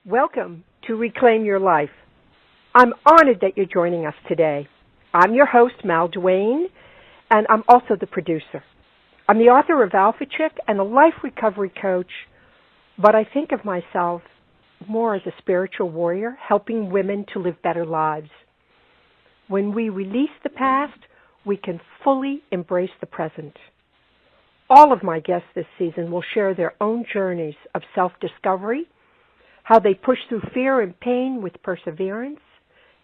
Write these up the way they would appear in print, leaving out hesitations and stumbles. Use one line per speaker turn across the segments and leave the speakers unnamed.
Welcome to Reclaim Your Life. I'm honored that you're joining us today. I'm your host, Duane, and I'm also the producer. I'm the author of Alpha Chick and a life recovery coach, but I think of myself more as a spiritual warrior, helping women to live better lives. When we release the past, we can fully embrace the present. All of my guests this season will share their own journeys of self-discovery, how they push through fear and pain with perseverance,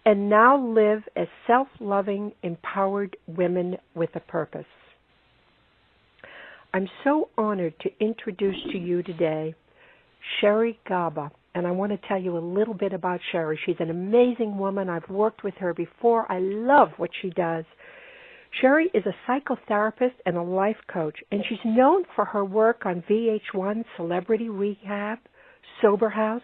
and now live as self-loving, empowered women with a purpose. I'm so honored to introduce to you today Sherry Gaba, and I want to tell you a little bit about Sherry. She's an amazing woman. I've worked with her before. I love what she does. Sherry is a psychotherapist and a life coach, and she's known for her work on VH1 Celebrity Rehab, Sober House,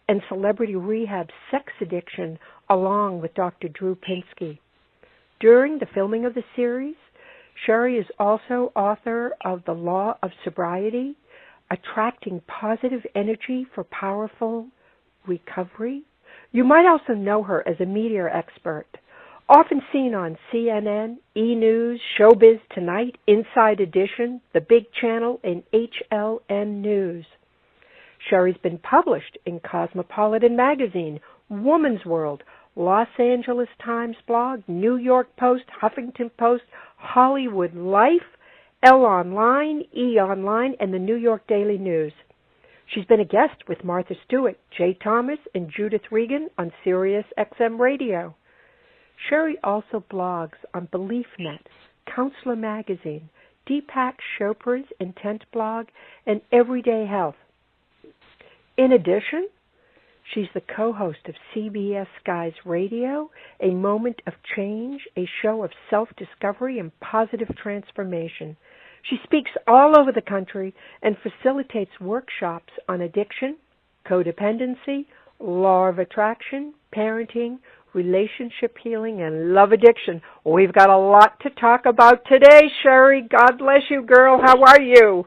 and Celebrity Rehab Sex Addiction, along with Dr. Drew Pinsky. During the filming of the series, Sherry is also author of The Law of Sobriety, Attracting Positive Energy for Powerful Recovery. You might also know her as a media expert, often seen on CNN, E! News, Showbiz Tonight, Inside Edition, The Big Channel, and HLN News. Sherry's been published in Cosmopolitan Magazine, Woman's World, Los Angeles Times Blog, New York Post, Huffington Post, Hollywood Life, Elle Online, E! Online, and the New York Daily News. She's been a guest with Martha Stewart, Jay Thomas, and Judith Regan on Sirius XM Radio. Sherry also blogs on BeliefNet, Counselor Magazine, Deepak Chopra's Intent Blog, and Everyday Health. In addition, she's the co-host of CBS Sky's Radio, A Moment of Change, a show of self-discovery and positive transformation. She speaks all over the country and facilitates workshops on addiction, codependency, law of attraction, parenting, relationship healing, and love addiction. We've got a lot to talk about today, Sherry. God bless you, girl. How are you?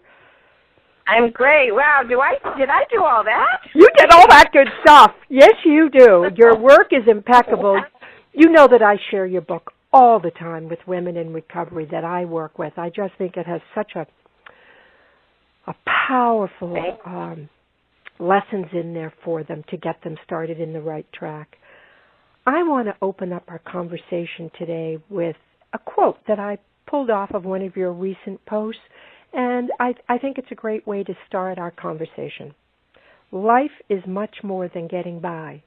I'm great. Wow, did I do all that?
You did all that good stuff. Yes, you do. Your work is impeccable. You know that I share your book all the time with women in recovery that I work with. I just think it has such a powerful lessons in there for them to get them started in the right track. I want to open up our conversation today with a quote that I pulled off of one of your recent posts, and I think it's a great way to start our conversation. Life is much more than getting by.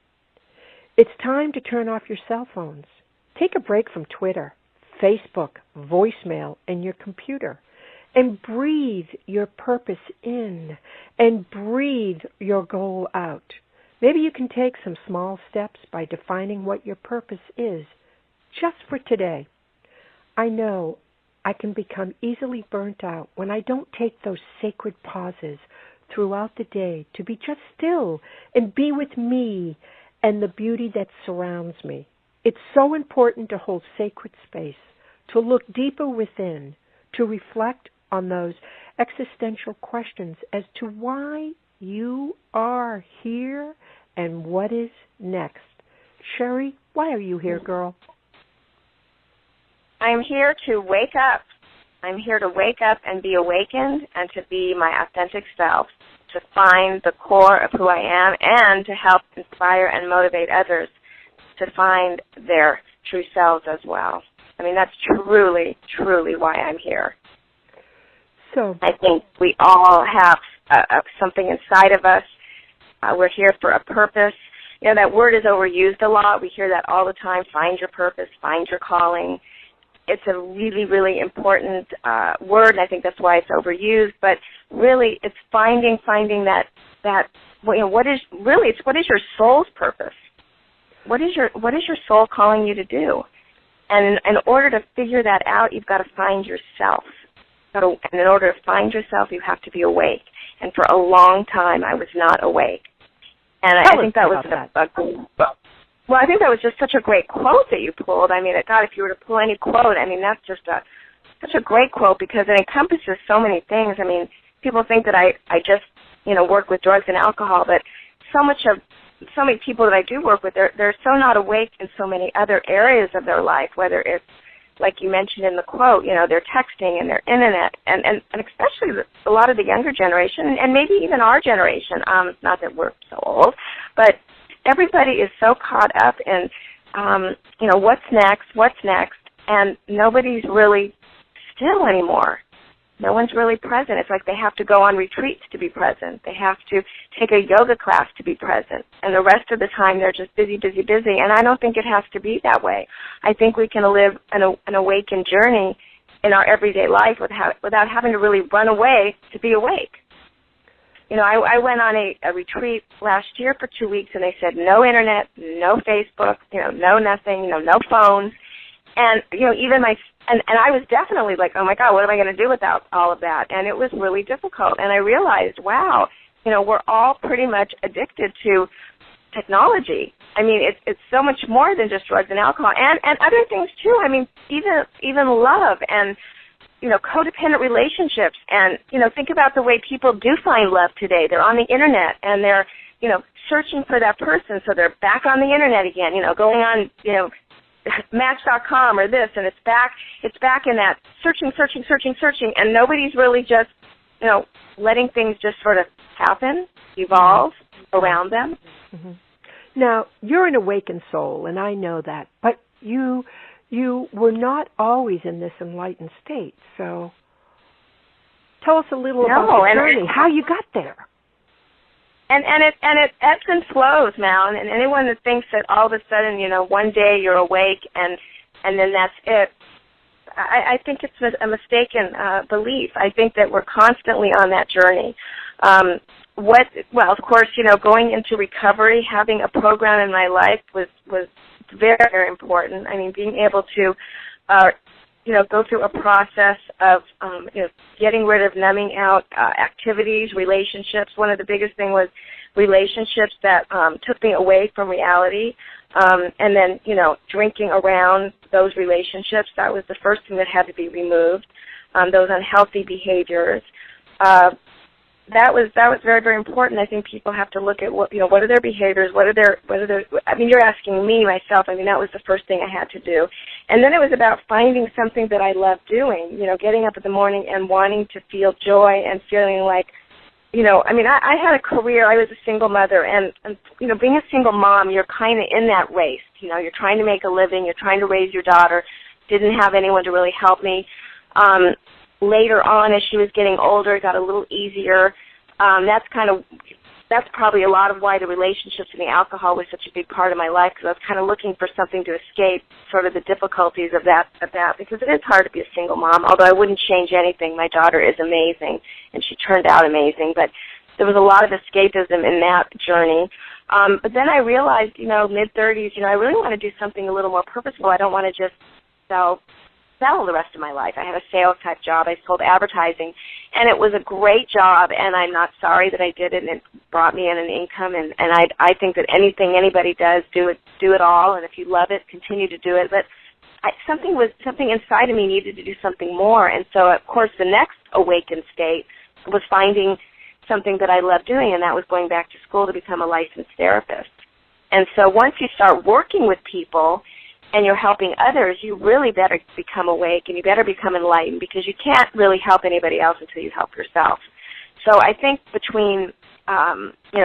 It's time to turn off your cell phones. Take a break from Twitter, Facebook, voicemail, and your computer, and breathe your purpose in and breathe your goal out. Maybe you can take some small steps by defining what your purpose is just for today. I know I can become easily burnt out when I don't take those sacred pauses throughout the day to be just still and be with me and the beauty that surrounds me. It's so important to hold sacred space, to look deeper within, to reflect on those existential questions as to why you are here and what is next. Sherry, why are you here, girl?
I'm here to wake up. I'm here to wake up and be awakened and to be my authentic self, to find the core of who I am and to help inspire and motivate others to find their true selves as well. I mean, that's truly, truly why I'm here.
So
I think we all have something inside of us. We're here for a purpose. You know, that word is overused a lot. We hear that all the time, find your purpose, find your calling. It's a really, really important word, and I think that's why it's overused. But really, it's finding that what is your soul's purpose? What is your soul calling you to do? And in order to figure that out, you've got to find yourself. And in order to find yourself, you have to be awake. And for a long time, I was not awake. And I think that was well, I think that was just such a great quote that you pulled. I mean, God, if you were to pull any quote, I mean, that's just such a great quote because it encompasses so many things. I mean, people think that I just, work with drugs and alcohol, but so much of so many people that I do work with, they're so not awake in so many other areas of their life, whether it's, like you mentioned in the quote, their texting and their internet, and especially a lot of the younger generation, and maybe even our generation, not that we're so old, but everybody is so caught up in, what's next, and nobody's really still anymore. No one's really present. It's like they have to go on retreats to be present. They have to take a yoga class to be present. And the rest of the time they're just busy, busy, busy. And I don't think it has to be that way. I think we can live an awakened journey in our everyday life without having to really run away to be awake. I went on a retreat last year for 2 weeks, and they said no internet, no Facebook, no nothing, no phones. And, even and I was definitely like, oh, my God, what am I going to do without all of that? And it was really difficult. And I realized, wow, we're all pretty much addicted to technology. I mean, it's so much more than just drugs and alcohol and other things, too. I mean, even love and, codependent relationships. And, think about the way people do find love today. They're on the Internet, and they're, searching for that person. So they're back on the Internet again, going on, Match.com or this, and it's back in that searching, and nobody's really just, letting things just sort of happen, evolve around them.
Mm-hmm. Now, you're an awakened soul, and I know that, but you were not always in this enlightened state, so tell us a little about the journey, how you got there.
And it ebbs and flows, Mal, and anyone that thinks that all of a sudden, one day you're awake and then that's it, I think it's a mistaken belief. I think that we're constantly on that journey. Of course, going into recovery, having a program in my life was very, very important. I mean, being able to go through a process of, getting rid of numbing out activities, relationships. One of the biggest things was relationships that took me away from reality. And then, drinking around those relationships, that was the first thing that had to be removed, those unhealthy behaviors. That was very, very important. I think people have to look at what are their behaviors, what are their, I mean, you're asking me, myself, I mean, that was the first thing I had to do. And then it was about finding something that I love doing, getting up in the morning and wanting to feel joy and feeling like, I had a career, I was a single mother, and being a single mom, you're kind of in that race. You're trying to make a living, you're trying to raise your daughter, didn't have anyone to really help me. Later on, as she was getting older, it got a little easier. That's probably a lot of why the relationships and the alcohol was such a big part of my life, because I was kind of looking for something to escape sort of the difficulties of that, because it is hard to be a single mom, although I wouldn't change anything. My daughter is amazing, and she turned out amazing, but there was a lot of escapism in that journey. But then I realized, mid-30s, I really want to do something a little more purposeful. I don't want to just sell the rest of my life. I had a sales-type job. I sold advertising, and it was a great job, and I'm not sorry that I did it, and it brought me in an income, and I think that anything anybody does, do it all, and if you love it, continue to do it. But something inside of me needed to do something more, and so, of course, the next awakened state was finding something that I loved doing, and that was going back to school to become a licensed therapist. And so once you start working with people and you're helping others, you really better become awake and you better become enlightened, because you can't really help anybody else until you help yourself. So I think between,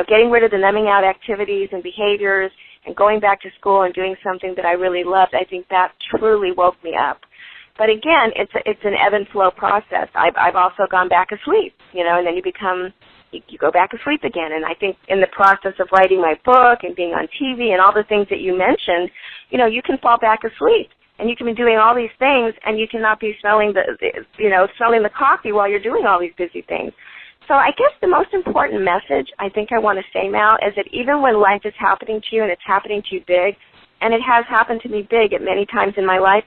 getting rid of the numbing out activities and behaviors and going back to school and doing something that I really loved, I think that truly woke me up. But again, it's an ebb and flow process. I've also gone back asleep, and then you go back asleep again. And I think in the process of writing my book and being on TV and all the things that you mentioned, you can fall back asleep. And you can be doing all these things, and you cannot be smelling the coffee while you're doing all these busy things. So I guess the most important message I think I want to say now is that even when life is happening to you, and it's happening to you big, and it has happened to me big at many times in my life,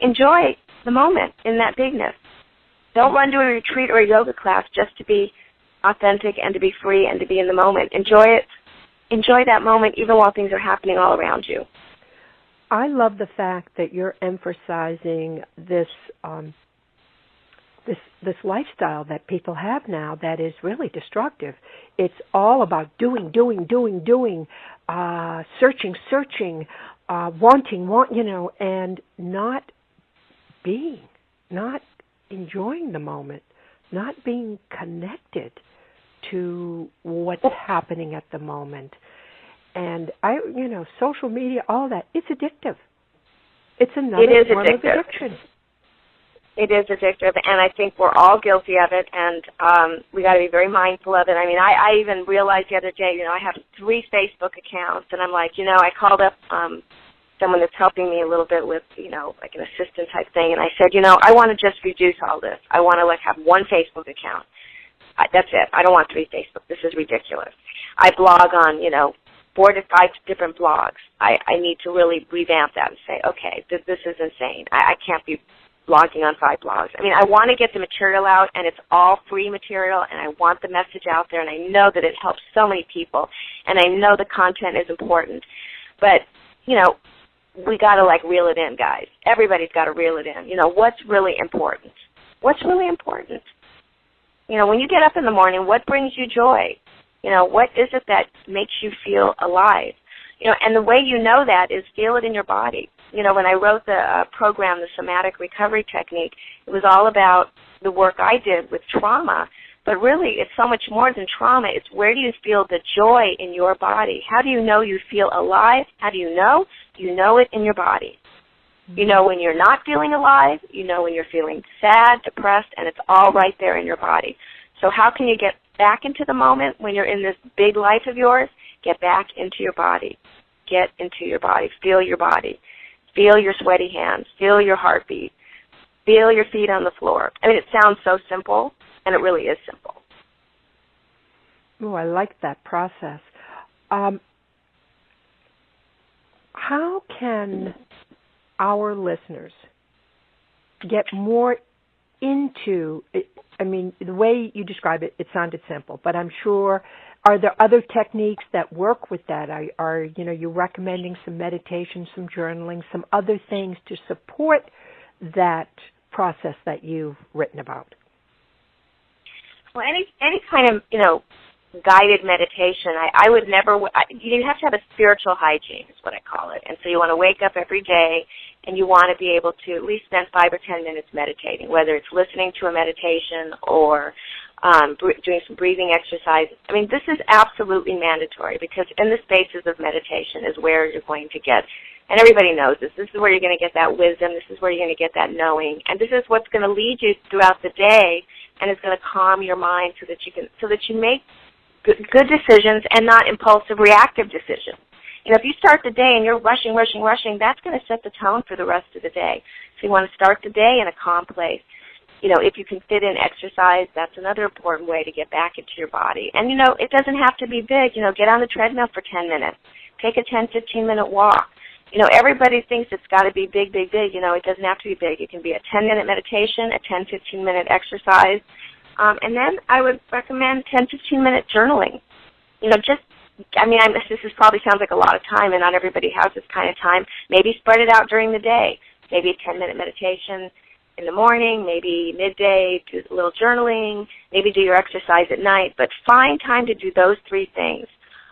enjoy the moment in that bigness. Don't run to a retreat or a yoga class just to be authentic and to be free and to be in the moment. Enjoy it. Enjoy that moment even while things are happening all around you.
I love the fact that you're emphasizing this this lifestyle that people have now that is really destructive. It's all about doing, searching, wanting, and not being, not enjoying the moment, not being connected to what's happening at the moment. And social media, all that, it's addictive. It's another form of addiction.
It is addictive, and I think we're all guilty of it, and we got to be very mindful of it. I mean, I even realized the other day, I have 3 Facebook accounts, and I'm like, I called up someone that's helping me a little bit with, like an assistant type thing, and I said, I want to just reduce all this. I want to have 1 Facebook account. That's it. I don't want 3 Facebook. This is ridiculous. I blog on, 4 to 5 different blogs. I need to really revamp that and say, okay, this is insane. I can't be blogging on 5 blogs. I mean, I want to get the material out, and it's all free material, and I want the message out there, and I know that it helps so many people, and I know the content is important. But, we got to, reel it in, guys. Everybody's got to reel it in. What's really important? What's really important? When you get up in the morning, what brings you joy? What is it that makes you feel alive? And the way you know that is feel it in your body. When I wrote the program, the somatic recovery technique, it was all about the work I did with trauma. But really, it's so much more than trauma. It's where do you feel the joy in your body? How do you know you feel alive? How do you know? You know it in your body. You know when you're not feeling alive. You know when you're feeling sad, depressed, and it's all right there in your body. So how can you get back into the moment when you're in this big life of yours? Get back into your body. Get into your body. Feel your body. Feel your sweaty hands. Feel your heartbeat. Feel your feet on the floor. I mean, it sounds so simple, and it really is simple.
Oh, I like that process. How can our listeners get more into it? I mean, the way you describe it, it sounded simple, but I'm sure, are there other techniques that work with that? Are you recommending some meditation, some journaling, some other things to support that process that you've written about?
Well, any kind of, guided meditation, I would never, you have to have a spiritual hygiene is what I call it. And so you want to wake up every day and you want to be able to at least spend 5 or 10 minutes meditating, whether it's listening to a meditation or doing some breathing exercises. I mean, this is absolutely mandatory because in the spaces of meditation is where you're going to get, and everybody knows this, this is where you're going to get that wisdom, this is where you're going to get that knowing, and this is what's going to lead you throughout the day, and it's going to calm your mind so that you make good decisions and not impulsive, reactive decisions. If you start the day and you're rushing, that's going to set the tone for the rest of the day. So you want to start the day in a calm place. If you can fit in exercise, that's another important way to get back into your body. And, it doesn't have to be big. Get on the treadmill for 10 minutes. Take a 10, 15-minute walk. Everybody thinks it's got to be big. It doesn't have to be big. It can be a 10-minute meditation, a 10, 15-minute exercise. And then I would recommend 10, 15-minute journaling. This probably sounds like a lot of time, and not everybody has this kind of time. Maybe spread it out during the day. Maybe a 10-minute meditation in the morning, maybe midday, do a little journaling, maybe do your exercise at night. But find time to do those 3 things.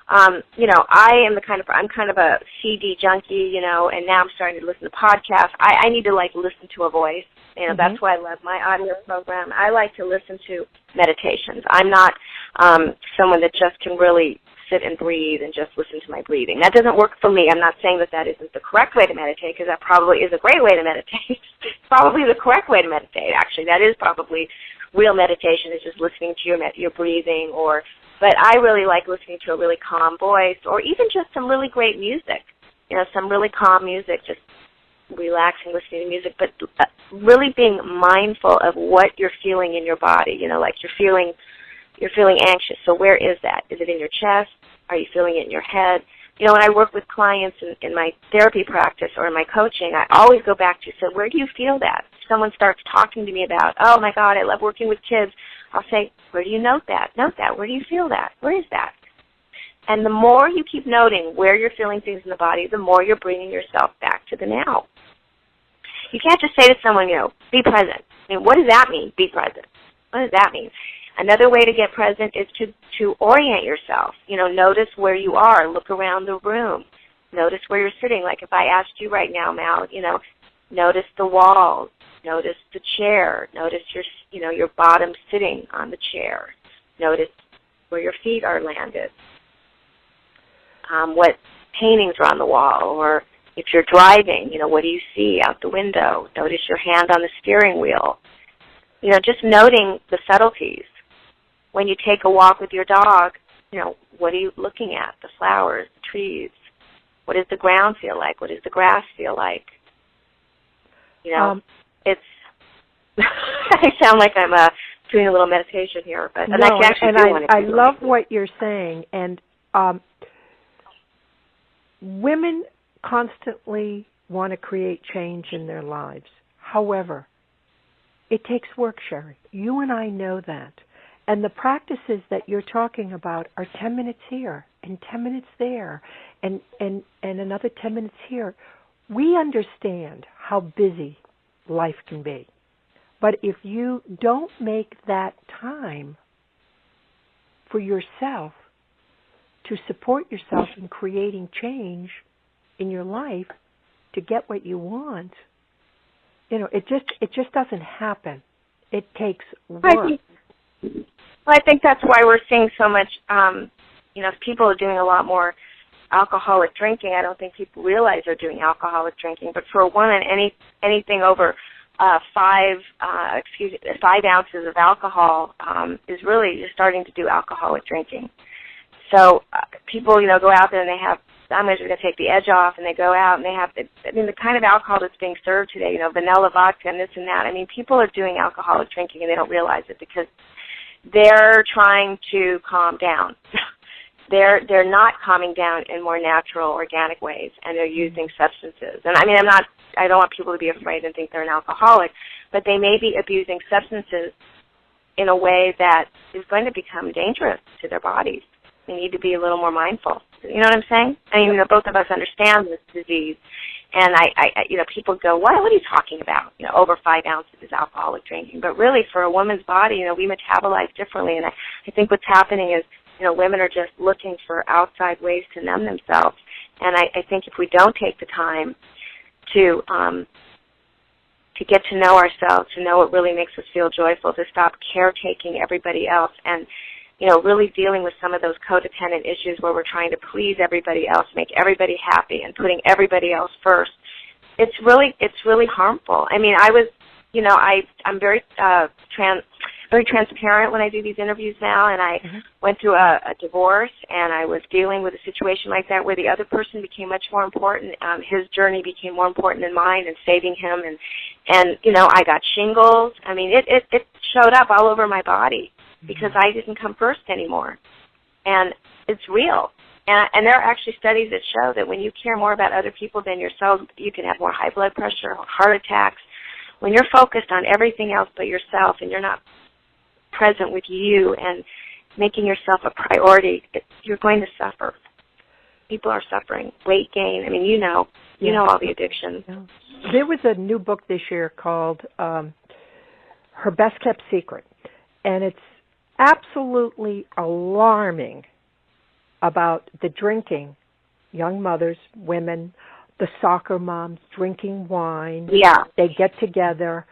I'm kind of a CD junkie, and now I'm starting to listen to podcasts. I need to listen to a voice. That's why I love my audio program. I like to listen to meditations. I'm not someone that just can really sit and breathe and just listen to my breathing. That doesn't work for me. I'm not saying that isn't the correct way to meditate, because that probably is a great way to meditate. It's probably the correct way to meditate, actually. That is probably real meditation, is just listening to your breathing. But I really like listening to a really calm voice, or even just some really great music, some really calm music, just relaxing, listening to music, but really being mindful of what you're feeling in your body. You're feeling anxious. So where is that? Is it in your chest? Are you feeling it in your head? When I work with clients in my therapy practice or in my coaching, I always go back to, so where do you feel that? If someone starts talking to me about, oh my God, I love working with kids, I'll say, where do you note that? Note that. Where do you feel that? Where is that? And the more you keep noting where you're feeling things in the body, the more you're bringing yourself back to the now. You can't just say to someone, be present. I mean, what does that mean, be present? What does that mean? Another way to get present is to orient yourself. Notice where you are. Look around the room. Notice where you're sitting. Like if I asked you right now, Mal, notice the walls. Notice the chair. Notice your bottom sitting on the chair. Notice where your feet are landed. What paintings are on the wall, or if you're driving, what do you see out the window? Notice your hand on the steering wheel. Just noting the subtleties. When you take a walk with your dog, what are you looking at? The flowers, the trees. What does the ground feel like? What does the grass feel like? It's. I sound like I'm doing a little meditation here, but
no, I love what you're saying. And women constantly want to create change in their lives. However, it takes work, Sherry. You and I know that. And the practices that you're talking about are 10 minutes here and 10 minutes there and another 10 minutes here. We understand how busy life can be. But if you don't make that time for yourself to support yourself in creating change in your life to get what you want, it just doesn't happen. It takes work.
I think that's why we're seeing so much, people are doing a lot more alcoholic drinking. I don't think people realize they're doing alcoholic drinking. But for a woman, anything over 5 ounces of alcohol is really just starting to do alcoholic drinking. So people, go out there and they have, I'm going to take the edge off, and they go out and they have, the kind of alcohol that's being served today, vanilla vodka and this and that. People are doing alcoholic drinking and they don't realize it because they're trying to calm down. They're not calming down in more natural, organic ways, and they're using substances. And I don't want people to be afraid and think they're an alcoholic, but they may be abusing substances in a way that is going to become dangerous to their bodies. They need to be a little more mindful. You know what I'm saying? Both of us understand this disease, and people go, what are you talking about? Over 5 ounces is alcoholic drinking. But really, for a woman's body, we metabolize differently, and I think what's happening is, women are just looking for outside ways to numb themselves. And I think if we don't take the time to get to know ourselves, to know what really makes us feel joyful, to stop caretaking everybody else, and really dealing with some of those codependent issues where we're trying to please everybody else, make everybody happy, and putting everybody else first. It's really harmful. I'm very very transparent when I do these interviews now, and I went through a divorce, and I was dealing with a situation like that where the other person became much more important. His journey became more important than mine, and saving him, and I got shingles. It showed up all over my body because I didn't come first anymore, and it's real. And there are actually studies that show that when you care more about other people than yourself, you can have more high blood pressure, heart attacks. When you're focused on everything else but yourself, and you're not present with you and making yourself a priority, you're going to suffer. People are suffering. Weight gain. You know all the addictions.
Yeah. There was a new book this year called Her Best Kept Secret, and it's absolutely alarming about the drinking, young mothers, women, the soccer moms drinking wine.
Yeah.
They get together.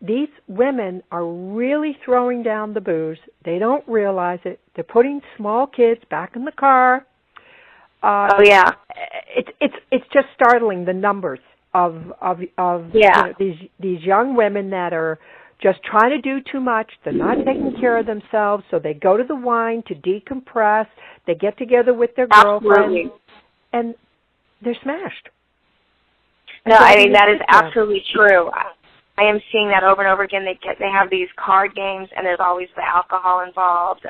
These women are really throwing down the booze. They don't realize it. They're putting small kids back in the car.
Oh yeah.
It's just startling, the numbers of these young women that are just trying to do too much. They're not taking care of themselves, so they go to the wine to decompress. They get together with their girlfriends, and they're smashed.
No, that is absolutely true. I am seeing that over and over again. They have these card games, and there's always the alcohol involved.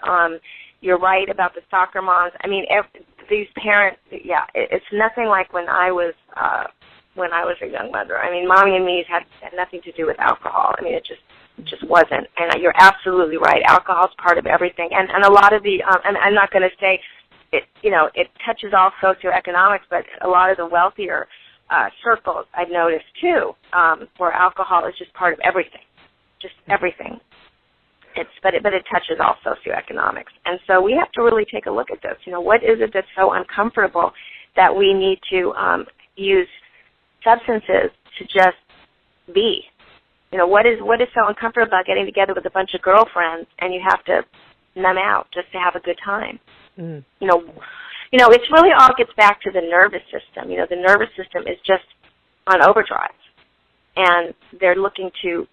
You're right about the soccer moms. These parents, it's nothing like when I was a young mother. Mommy and me had nothing to do with alcohol. It just wasn't. And you're absolutely right. Alcohol is part of everything. And a lot of the, and I'm not going to say, it touches all socioeconomics, but a lot of the wealthier circles I've noticed too, where alcohol is just part of everything. just everything. But it touches all socioeconomics. And so we have to really take a look at this. What is it that's so uncomfortable that we need to use substances to just be? What is so uncomfortable about getting together with a bunch of girlfriends and you have to numb out just to have a good time?
Mm.
It's really all gets back to the nervous system. The nervous system is just on overdrive, and they're looking to,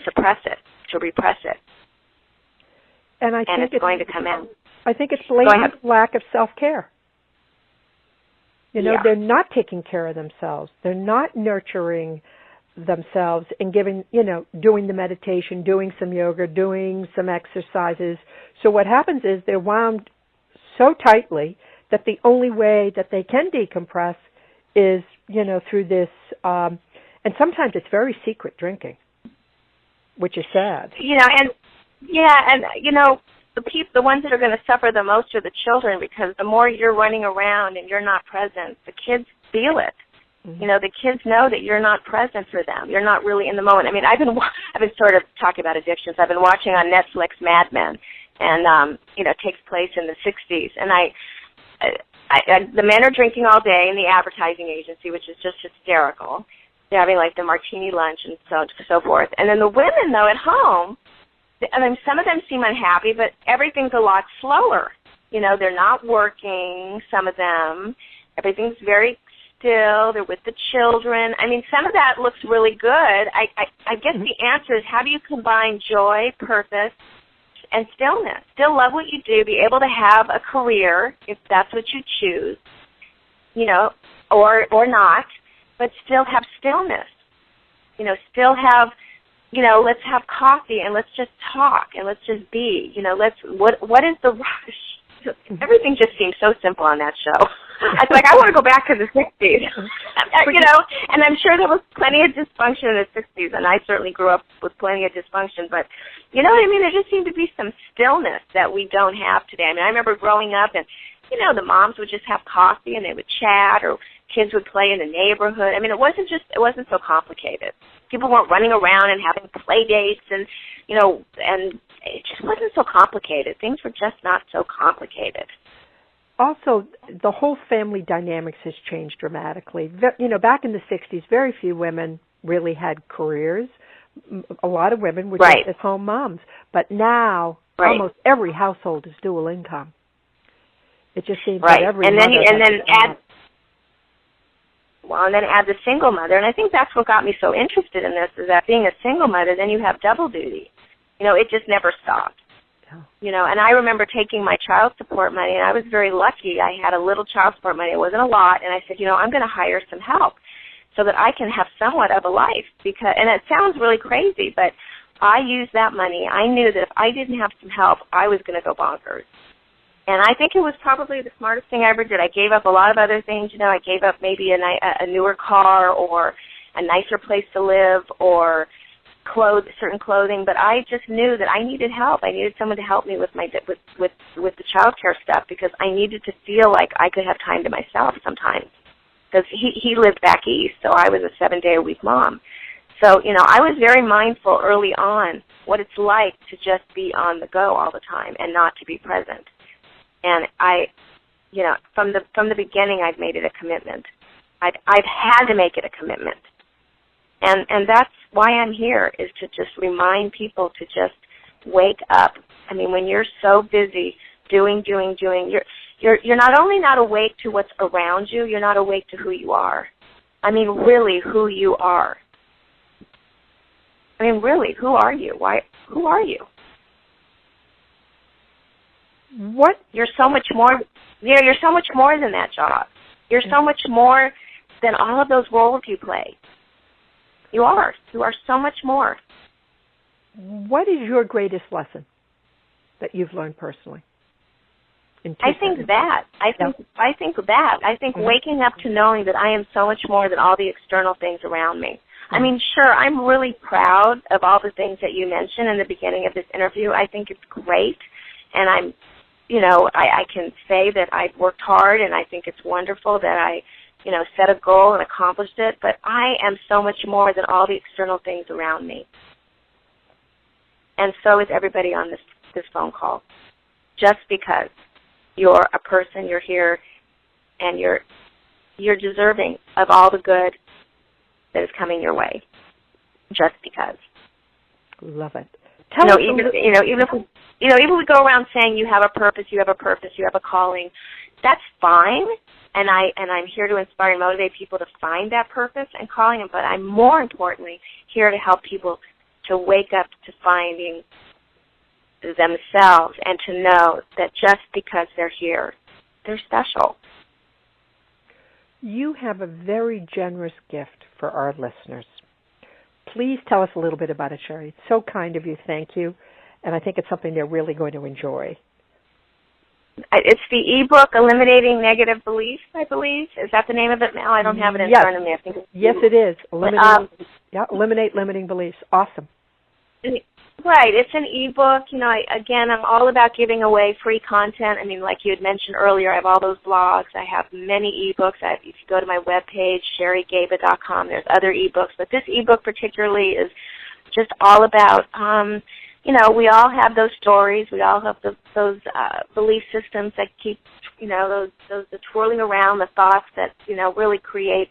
suppress it, to repress it.
And I think
it's going to come in.
I think it's blatant lack of self-care. They're not taking care of themselves. They're not nurturing themselves and doing the meditation, doing some yoga, doing some exercises. So what happens is they're wound so tightly that the only way that they can decompress is, through this, and sometimes it's very secret drinking, which is sad. The ones that are going to suffer the most are the children, because the more you're running around and you're not present, the kids feel it. Mm-hmm. The kids know that you're not present for them. You're not really in the moment. I mean, I've been sort of talking about addictions. I've been watching on Netflix Mad Men, and it takes place in the 60s. And the men are drinking all day in the advertising agency, which is just hysterical. They're having like the martini lunch and so forth. And then the women, though, at home, some of them seem unhappy, but everything's a lot slower. They're not working, some of them. Everything's very still. They're with the children. I mean, some of that looks really good. I guess the answer is, how do you combine joy, purpose, and stillness? Still love what you do, be able to have a career, if that's what you choose, or not, but still have stillness. Still have, let's have coffee and let's just talk and let's just be. What is the rush? Everything just seems so simple on that show. It's like, I want to go back to the 60s, and I'm sure there was plenty of dysfunction in the 60s, and I certainly grew up with plenty of dysfunction, but you know what I mean? There just seemed to be some stillness that we don't have today. I mean, I remember growing up, and, the moms would just have coffee, and they would chat, or kids would play in the neighborhood. I mean, it wasn't so complicated. People weren't running around and having play dates, and, and it just wasn't so complicated. Things were just not so complicated. Also, the whole family dynamics has changed dramatically. Back in the 60s, very few women really had careers. A lot of women were just at home moms. But now, almost every household is dual income. It just seems that every mother and then add the single mother. And I think that's what got me so interested in this, is that being a single mother, then you have double duty. It just never stopped. And I remember taking my child support money, and I was very lucky. I had a little child support money. It wasn't a lot, and I said, I'm going to hire some help so that I can have somewhat of a life. And it sounds really crazy, but I used that money. I knew that if I didn't have some help, I was going to go bonkers. And I think it was probably the smartest thing I ever did. I gave up a lot of other things. I gave up maybe a newer car or a nicer place to live or certain clothing, but I just knew that I needed help. I needed someone to help me with the child care stuff, because I needed to feel like I could have time to myself sometimes. Because he lived back east, so I was a 7-day-a-week mom. So, I was very mindful early on what it's like to just be on the go all the time and not to be present. And from the beginning, I've made it a commitment. I've had to make it a commitment. And that's why I'm here, is to just remind people to just wake up. I mean, when you're so busy doing, you're not only not awake to what's around you, you're not awake to who you are. I mean, really, who you are. I mean, really, who are you? Who are you? What?
You're so much more. You're so much more than that job. You're so much more than all of those roles you play. You are. You are so much more.
What is your greatest lesson that you've learned personally?
I think waking up to knowing that I am so much more than all the external things around me. I mean, sure, I'm really proud of all the things that you mentioned in the beginning of this interview. I think it's great, and I can say that I've worked hard, and I think it's wonderful that I set a goal and accomplished it, but I am so much more than all the external things around me. and so is everybody on this phone call. Just because you're a person, you're here, and you're deserving of all the good that is coming your way. Just because.
Love it.
Even if we go around saying you have a purpose, you have a calling, that's fine. And I'm here to inspire and motivate people to find that purpose and calling, but I'm more importantly here to help people to wake up to finding themselves and to know that just because they're here, they're special.
You have a very generous gift for our listeners. Please tell us a little bit about it, Sherry. It's so kind of you. Thank you. And I think it's something they're really going to enjoy.
It's the ebook, Eliminating Negative Beliefs, I believe. Is that the name of it now? I don't have it in front of me. I think
yes, it is. Eliminate Limiting Beliefs. Awesome.
Right. It's an ebook. I'm all about giving away free content. I mean, like you had mentioned earlier, I have all those blogs. I have many ebooks. If you go to my webpage, sherrygaba.com, there's other ebooks. But this ebook particularly is just all about, we all have those stories. We all have those belief systems that keep, those the twirling around, the thoughts that, really create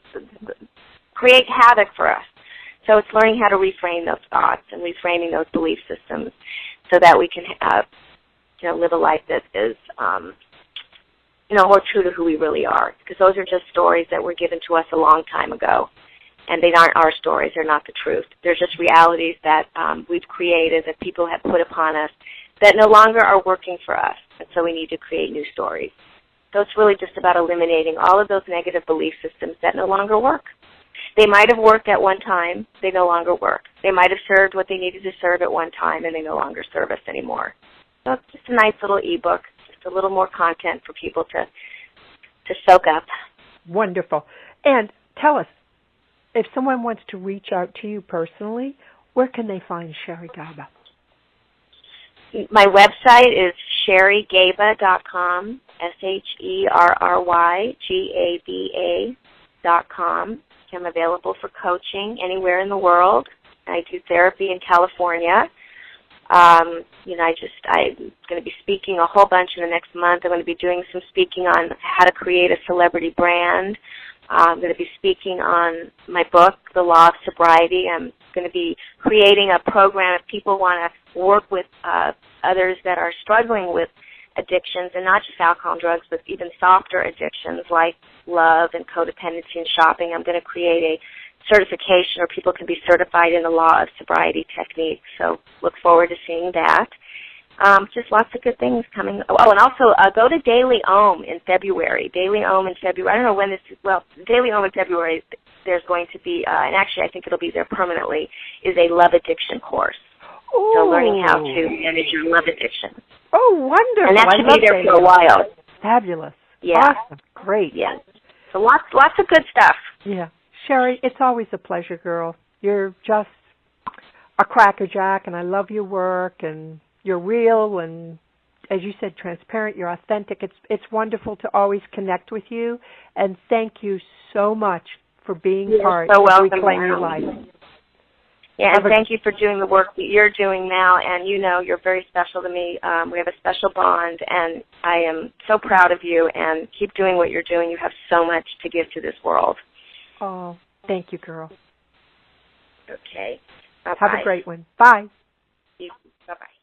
havoc for us. So it's learning how to reframe those thoughts and reframing those belief systems so that we can live a life that is, more true to who we really are. Because those are just stories that were given to us a long time ago. And they aren't our stories. They're not the truth. They're just realities that we've created, that people have put upon us, that no longer are working for us. And so we need to create new stories. So it's really just about eliminating all of those negative belief systems that no longer work. They might have worked at one time. They no longer work. They might have served what they needed to serve at one time, and they no longer serve us anymore. So it's just a nice little ebook, just a little more content for people to soak up. Wonderful.
And tell us, if someone wants to reach out to you personally, where can they find Sherry Gaba?
My website is sherrygaba.com, SherryGaba.com. I'm available for coaching anywhere in the world. I do therapy in California. I'm going to be speaking a whole bunch in the next month. I'm going to be doing some speaking on how to create a celebrity brand. I'm going to be speaking on my book, The Law of Sobriety. I'm going to be creating a program if people want to work with others that are struggling with addictions, and not just alcohol and drugs, but even softer addictions like love and codependency and shopping. I'm going to create a certification where people can be certified in the Law of Sobriety technique. So look forward to seeing that. Just lots of good things coming. Oh, and also go to Daily Ohm in February. Daily Ohm in February. I don't know when this is. Well, Daily Ohm in February, there's going to be, and actually I think it'll be there permanently, is a love addiction course.
Ooh.
So learning how to manage your love addiction.
Oh, wonderful.
And that should be there for a while.
Fabulous.
Yeah.
Awesome. Great.
Yeah. So lots of good stuff.
Yeah. Sherry, it's always a pleasure, girl. You're just a crackerjack, and I love your work, and you're real, and as you said, transparent. You're authentic. It's wonderful to always connect with you, and thank you so much for being part of Reclaim Your Life.
Yeah, and thank you for doing the work that you're doing now, and you're very special to me. We have a special bond, and I am so proud of you, and keep doing what you're doing. You have so much to give to this world.
Oh, thank you, girl.
Okay. Bye-bye.
Have a great one. Bye.
Bye-bye.